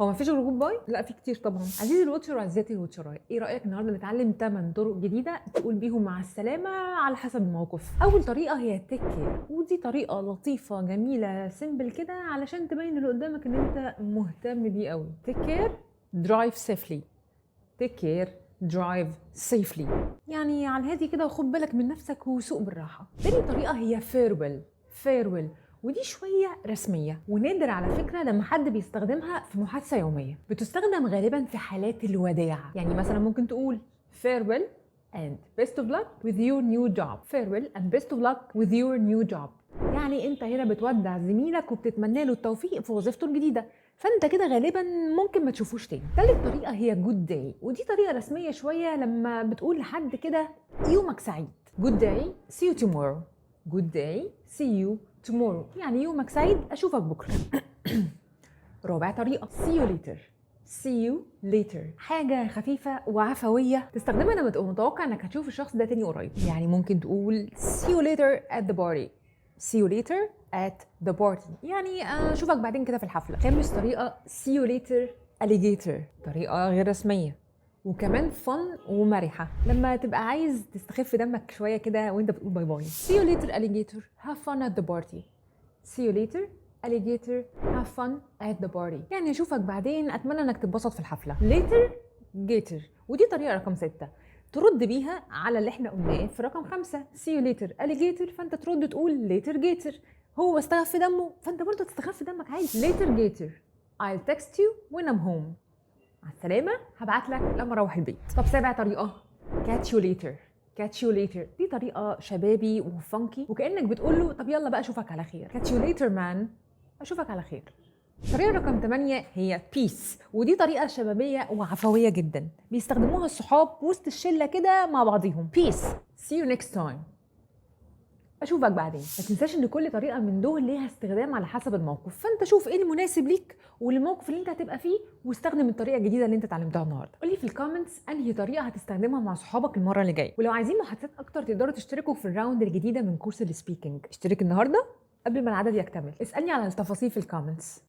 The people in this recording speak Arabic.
هو مفيش غير جود باي؟ لا في كتير طبعا. عزيزي الواتشر وعزيزاتي الواتشراي، ايه رايك النهارده نتعلم 8 طرق جديده تقول بيهم مع السلامه على حسب الموقف. اول طريقه هي تيك كير، ودي طريقه لطيفه جميله سيمبل كده علشان تبين اللي قدامك ان انت مهتم بيه قوي. تيك كير، درايف سيفلي. تيك كير، درايف سيفلي، يعني على الهادي كده وخد بالك من نفسك وسوق بالراحه. تاني طريقه هي فيرويل. فيرويل، ودي شويه رسميه ونادر على فكره لما حد بيستخدمها في محادثه يوميه. بتستخدم غالبا في حالات الوداع، يعني مثلا ممكن تقول farewell and best of luck with your new job. farewell and best of luck with your new job، يعني انت هنا بتودع زميلك وبتتمنى له التوفيق في وظيفته الجديده، فانت كده غالبا ممكن ما تشوفوش تاني. تالت طريقه هي جود داي، ودي طريقه رسميه شويه لما بتقول لحد كده يومك سعيد. جود داي، see you tomorrow. جود داي، see you tomorrow، يعني يومك سعيد، اشوفك بكره. رابع طريقه see you later. see you later، حاجة خفيفة وعفوية تستخدمها لما تبقى متوقع انك هتشوف الشخص ده تاني قريب. يعني ممكن تقول see you later at the party. see you later at the party، يعني اشوفك بعدين كده في الحفلة. خامس طريقة see you later alligator، طريقة غير رسمية وكمان فن ومرحة لما تبقى عايز تستخف دمك شوية كده وانت بتقول باي باي. see you later alligator have fun at the party. see you later alligator have fun at the party، يعني اشوفك بعدين، اتمنى انك تتبسط في الحفله. later gator، ودي طريقه رقم 6 ترد بيها على اللي احنا قلناه في رقم 5 see you later alligator، فانت ترد تقول later gator. هو استخف دمه فانت برضه تستخف دمك عادي. later gator I'll text you when I'm home. مع السلامه، هبعت لك لما اروح البيت. طب سابع طريقه catch you later. catch you later دي طريقه شبابي وفانكي وكانك بتقول له طب يلا بقى اشوفك على خير. catch you later man، اشوفك على خير. الطريقه رقم 8 هي peace، ودي طريقه شبابيه وعفويه جدا بيستخدموها الصحاب وسط الشله كده مع بعضهم. peace see you next time، اشوفك بعدين. ما تنساش ان كل طريقه من دول ليها استخدام على حسب الموقف، فانت شوف ايه المناسب ليك وللموقف اللي انت هتبقى فيه واستخدم الطريقه الجديده اللي انت اتعلمتها النهارده. قولي في الكومنتس انهي طريقه هتستخدمها مع صحابك المره اللي جايه، ولو عايزين محادثات اكتر تقدروا تشتركوا في الراوند الجديده من كورس السبيكنج. اشترك النهارده قبل ما العدد يكتمل. اسالني على التفاصيل في الكومنتس.